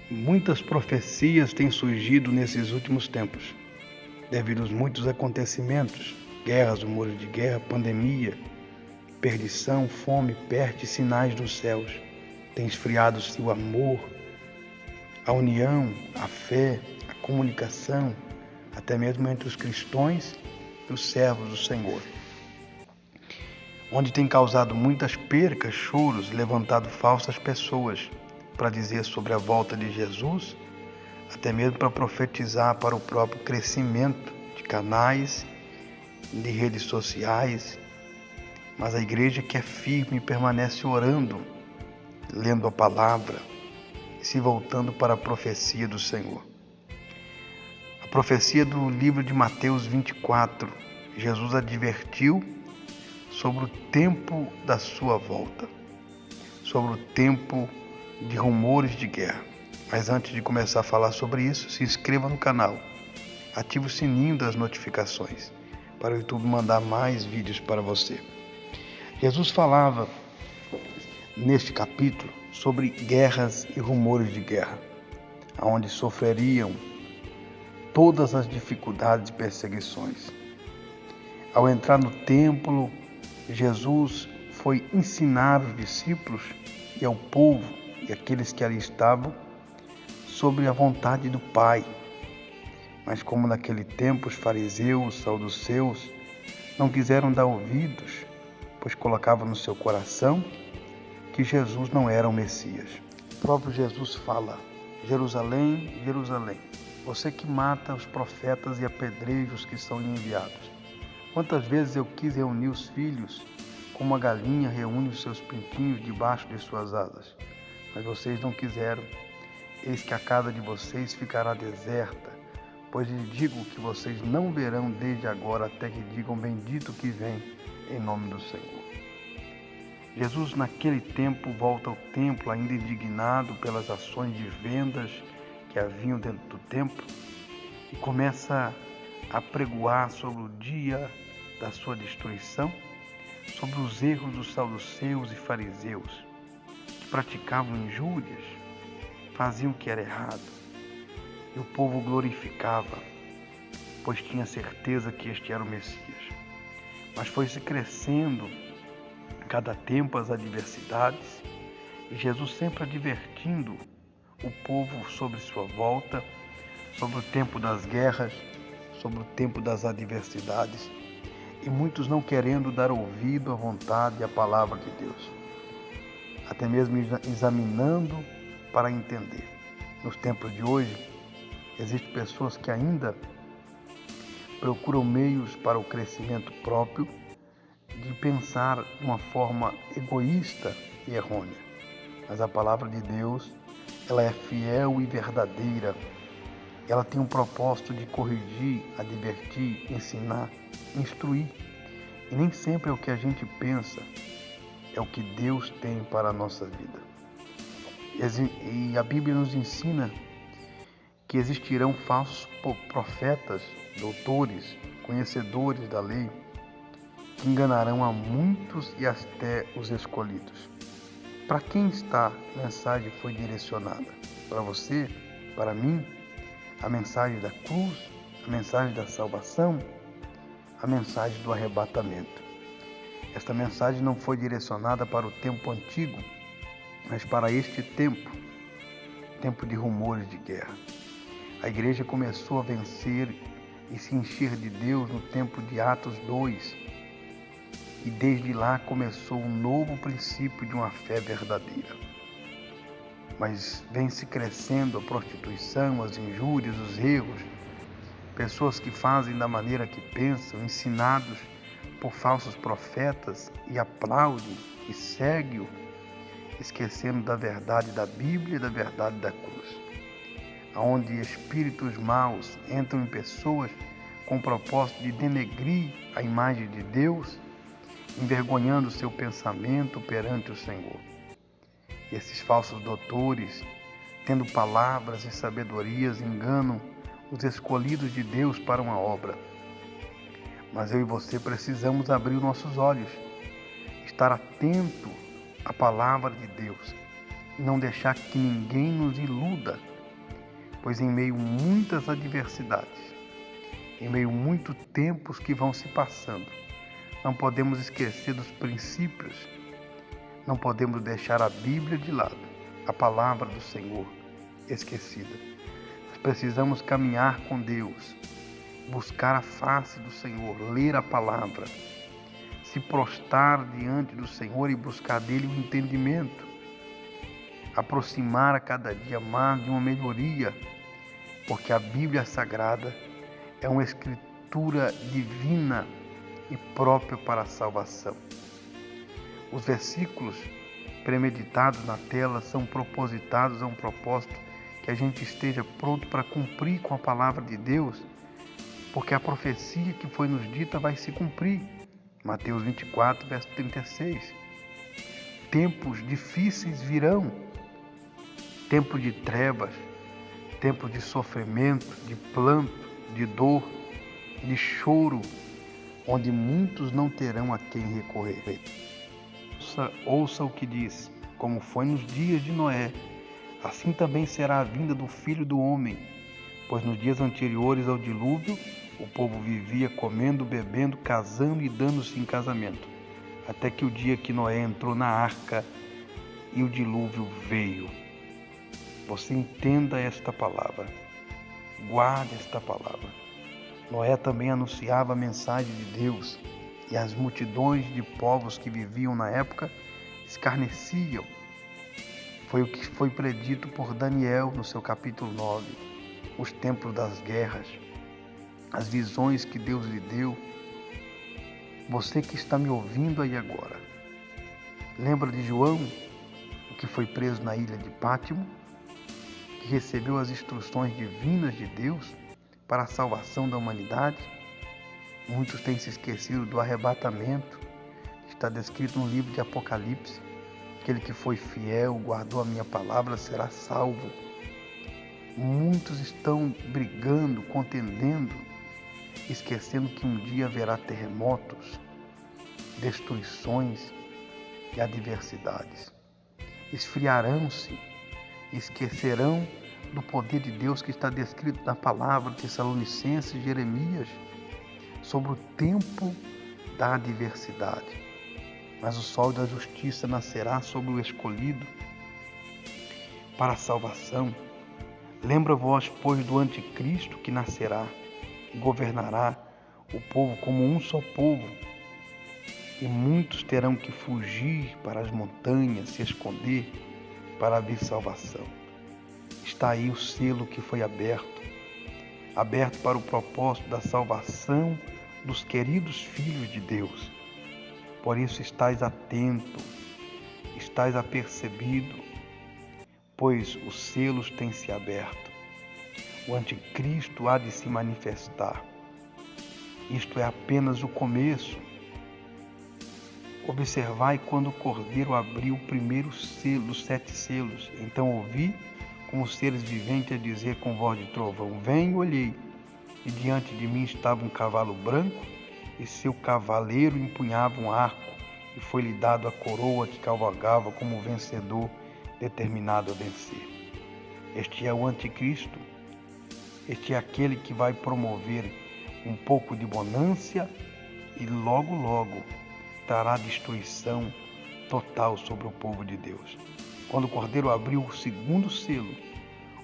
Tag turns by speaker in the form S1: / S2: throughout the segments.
S1: Muitas profecias têm surgido nesses últimos tempos, devido aos muitos acontecimentos, guerras, rumores de guerra, pandemia, perdição, fome, peste e sinais dos céus. Tem esfriado-se o amor, a união, a fé, a comunicação, até mesmo entre os cristãos e os servos do Senhor. Onde tem causado muitas percas, choros, levantado falsas pessoas para dizer sobre a volta de Jesus, até mesmo para profetizar para o próprio crescimento de canais, de redes sociais. Mas a igreja que é firme permanece orando, lendo a palavra e se voltando para a profecia do Senhor. A profecia do livro de Mateus 24, Jesus advertiu sobre o tempo da sua volta, sobre o tempo de rumores de guerra. Mas antes de começar a falar sobre isso, se inscreva no canal, ative o sininho das notificações para o YouTube mandar mais vídeos para você. Jesus falava neste capítulo sobre guerras e rumores de guerra, onde sofreriam todas as dificuldades e perseguições. Ao entrar no templo, Jesus foi ensinar os discípulos e ao povo e aqueles que ali estavam sobre a vontade do Pai. Mas como naquele tempo os fariseus, os saduceus, não quiseram dar ouvidos, pois colocavam no seu coração que Jesus não era o Messias. O próprio Jesus fala: Jerusalém, Jerusalém, você que mata os profetas e apedreja os que são enviados. Quantas vezes eu quis reunir os filhos, como a galinha reúne os seus pintinhos debaixo de suas asas, mas vocês não quiseram. Eis que a casa de vocês ficará deserta, pois lhes digo que vocês não verão desde agora até que digam bendito que vem em nome do Senhor. Jesus naquele tempo volta ao templo ainda indignado pelas ações de vendas que haviam dentro do templo e começa a pregoar sobre o dia da sua destruição, sobre os erros dos saduceus e fariseus, que praticavam injúrias, faziam o que era errado, e o povo glorificava, pois tinha certeza que este era o Messias. Mas foi-se crescendo cada tempo as adversidades, e Jesus sempre advertindo o povo sobre sua volta, sobre o tempo das guerras, sobre o tempo das adversidades, e muitos não querendo dar ouvido à vontade e à palavra de Deus, até mesmo examinando para entender. Nos tempos de hoje, existem pessoas que ainda procuram meios para o crescimento próprio, de pensar de uma forma egoísta e errônea. Mas a palavra de Deus, ela é fiel e verdadeira. Ela tem um propósito de corrigir, advertir, ensinar, instruir. E nem sempre é o que a gente pensa, é o que Deus tem para a nossa vida. E a Bíblia nos ensina que existirão falsos profetas, doutores, conhecedores da lei, que enganarão a muitos e até os escolhidos. Para quem a mensagem foi direcionada? Para você? Para mim? A mensagem da cruz? A mensagem da salvação? A mensagem do arrebatamento? Esta mensagem não foi direcionada para o tempo antigo, mas para este tempo, tempo de rumores de guerra. A igreja começou a vencer e se encher de Deus no tempo de Atos 2, e desde lá começou um novo princípio de uma fé verdadeira. Mas vem se crescendo a prostituição, as injúrias, os erros, pessoas que fazem da maneira que pensam, ensinados por falsos profetas e aplaudem e seguem, esquecendo da verdade da Bíblia e da verdade da cruz, onde espíritos maus entram em pessoas com o propósito de denegrir a imagem de Deus, envergonhando seu pensamento perante o Senhor. E esses falsos doutores, tendo palavras e sabedorias, enganam os escolhidos de Deus para uma obra. Mas eu e você precisamos abrir os nossos olhos, estar atento à palavra de Deus e não deixar que ninguém nos iluda pois em meio a muitas adversidades, em meio a muitos tempos que vão se passando, não podemos esquecer dos princípios, não podemos deixar a Bíblia de lado, a palavra do Senhor esquecida. Nós precisamos caminhar com Deus, buscar a face do Senhor, ler a palavra, se prostrar diante do Senhor e buscar dele o entendimento, aproximar a cada dia mais de uma melhoria, porque a Bíblia Sagrada é uma escritura divina e própria para a salvação. Os versículos premeditados na tela são propositados a um propósito que a gente esteja pronto para cumprir com a palavra de Deus, porque a profecia que foi nos dita vai se cumprir. Mateus 24, verso 36. Tempos difíceis virão, tempo de trevas, tempo de sofrimento, de planto, de dor, de choro, onde muitos não terão a quem recorrer. Ouça o que diz: como foi nos dias de Noé, assim também será a vinda do Filho do Homem. Pois nos dias anteriores ao dilúvio, o povo vivia comendo, bebendo, casando e dando-se em casamento, até que o dia que Noé entrou na arca e o dilúvio veio. Você entenda esta palavra, guarde esta palavra. Noé também anunciava a mensagem de Deus, e as multidões de povos que viviam na época escarneciam. Foi o que foi predito por Daniel no seu capítulo 9, os tempos das guerras, as visões que Deus lhe deu. Você que está me ouvindo aí agora, lembra de João, o que foi preso na ilha de Pátimo, que recebeu as instruções divinas de Deus para a salvação da humanidade? Muitos têm se esquecido do arrebatamento, que está descrito no livro de Apocalipse. Aquele que foi fiel, guardou a minha palavra, será salvo. Muitos estão brigando, contendendo, esquecendo que um dia haverá terremotos, destruições e adversidades. Esfriarão-se, esquecerão do poder de Deus que está descrito na palavra de Tessalonicenses e Jeremias, sobre o tempo da adversidade. Mas o sol da justiça nascerá sobre o escolhido para a salvação. Lembra-vos, pois, do anticristo que nascerá e governará o povo como um só povo. E muitos terão que fugir para as montanhas, se esconder para haver salvação. Está aí o selo que foi aberto para o propósito da salvação dos queridos filhos de Deus. Por isso estais atento, estais apercebido, pois os selos têm se aberto. O anticristo há de se manifestar. Isto é apenas o começo. Observai quando o Cordeiro abriu o primeiro selo dos 7 selos. Então ouvi como os seres viventes a dizer com voz de trovão: vem, olhei. E diante de mim estava um cavalo branco, e seu cavaleiro empunhava um arco, e foi-lhe dado a coroa que cavalgava como vencedor determinado a vencer. Este é o anticristo. Este é aquele que vai promover um pouco de bonança e logo trará destruição total sobre o povo de Deus. Quando o Cordeiro abriu o segundo selo,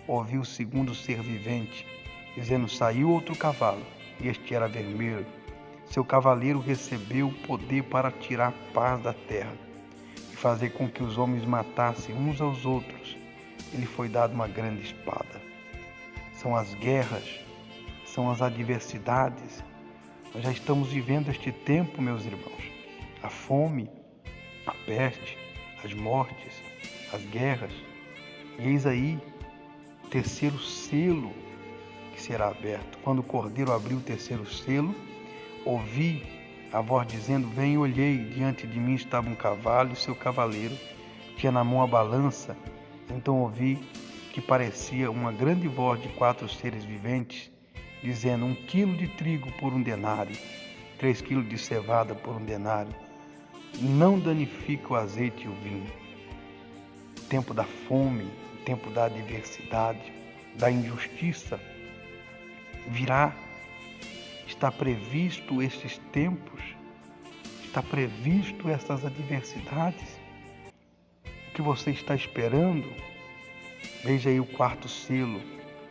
S1: ouvi o segundo ser vivente, dizendo: saiu outro cavalo, e este era vermelho. Seu cavaleiro recebeu o poder para tirar a paz da terra e fazer com que os homens matassem uns aos outros. Ele foi dado uma grande espada. São as guerras, são as adversidades. Nós já estamos vivendo este tempo, meus irmãos. A fome, a peste, as mortes, as guerras. E eis aí o terceiro selo que será aberto. Quando o Cordeiro abriu o terceiro selo, ouvi a voz dizendo: vem, olhei. Diante de mim estava um cavalo, e seu cavaleiro tinha na mão a balança. Então ouvi que parecia uma grande voz de 4 seres viventes, dizendo: 1 quilo de trigo por 1 denário, 3 quilos de cevada por 1 denário. Não danifica o azeite e o vinho. O tempo da fome, o tempo da adversidade, da injustiça virá. Está previsto estes tempos, está previsto essas adversidades. O que você está esperando? Veja aí o quarto selo,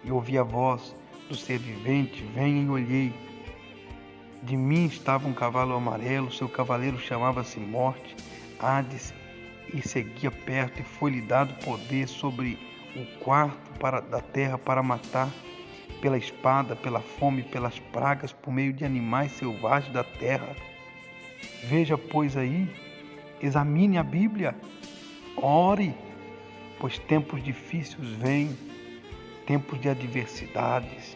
S1: e ouvi a voz do ser vivente: venha e olhei. De mim estava um cavalo amarelo, seu cavaleiro chamava-se Morte, Hades, e seguia perto, e foi-lhe dado poder sobre o quarto da terra para matar, pela espada, pela fome, pelas pragas, por meio de animais selvagens da terra. Veja, pois, aí, examine a Bíblia, ore, pois tempos difíceis vêm, tempos de adversidades,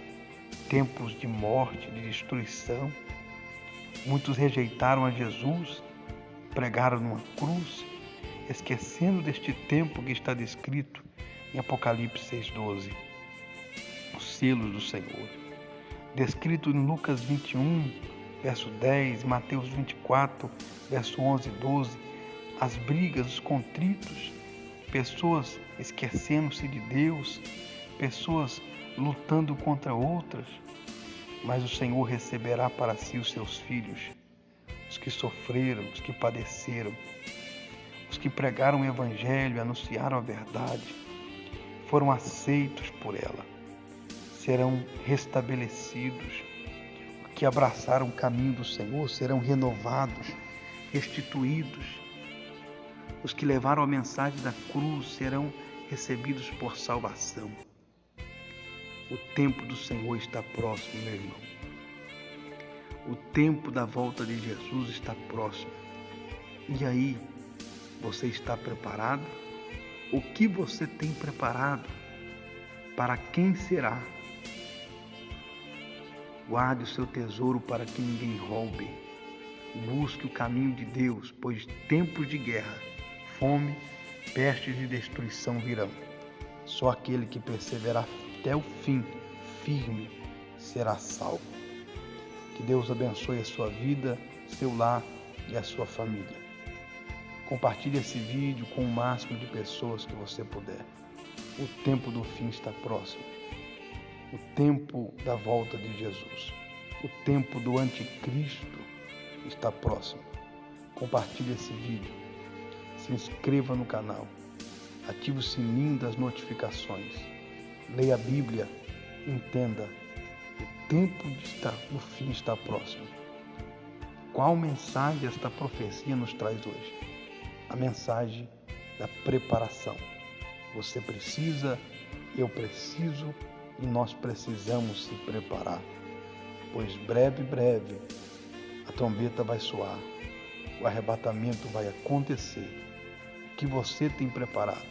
S1: tempos de morte, de destruição. Muitos rejeitaram a Jesus, pregaram numa cruz, esquecendo deste tempo que está descrito em Apocalipse 6,12. Os selos do Senhor, descrito em Lucas 21, verso 10, Mateus 24, verso 11 e 12, as brigas, os contritos, pessoas esquecendo-se de Deus, pessoas lutando contra outras, mas o Senhor receberá para si os seus filhos, os que sofreram, os que padeceram, os que pregaram o Evangelho, anunciaram a verdade, foram aceitos por ela, serão restabelecidos. Os que abraçaram o caminho do Senhor serão renovados, restituídos. Os que levaram a mensagem da cruz serão recebidos por salvação. O tempo do Senhor está próximo, meu irmão. O tempo da volta de Jesus está próximo. E aí, você está preparado? O que você tem preparado? Para quem será? Guarde o seu tesouro para que ninguém roube. Busque o caminho de Deus, pois tempos de guerra, fome, pestes e destruição virão. Só aquele que perseverar até o fim, firme, será salvo. Que Deus abençoe a sua vida, seu lar e a sua família. Compartilhe esse vídeo com o máximo de pessoas que você puder. O tempo do fim está próximo. O tempo da volta de Jesus. O tempo do anticristo está próximo. Compartilhe esse vídeo. Se inscreva no canal. Ative o sininho das notificações. Leia a Bíblia. Entenda. O tempo do fim está próximo. Qual mensagem esta profecia nos traz hoje? A mensagem da preparação. Você precisa, eu preciso e nós precisamos se preparar, pois breve a trombeta vai soar, o arrebatamento vai acontecer. O que você tem preparado,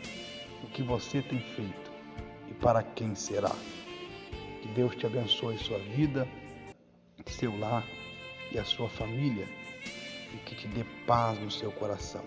S1: o que você tem feito e para quem será? Que Deus te abençoe sua vida, seu lar e a sua família, e que te dê paz no seu coração.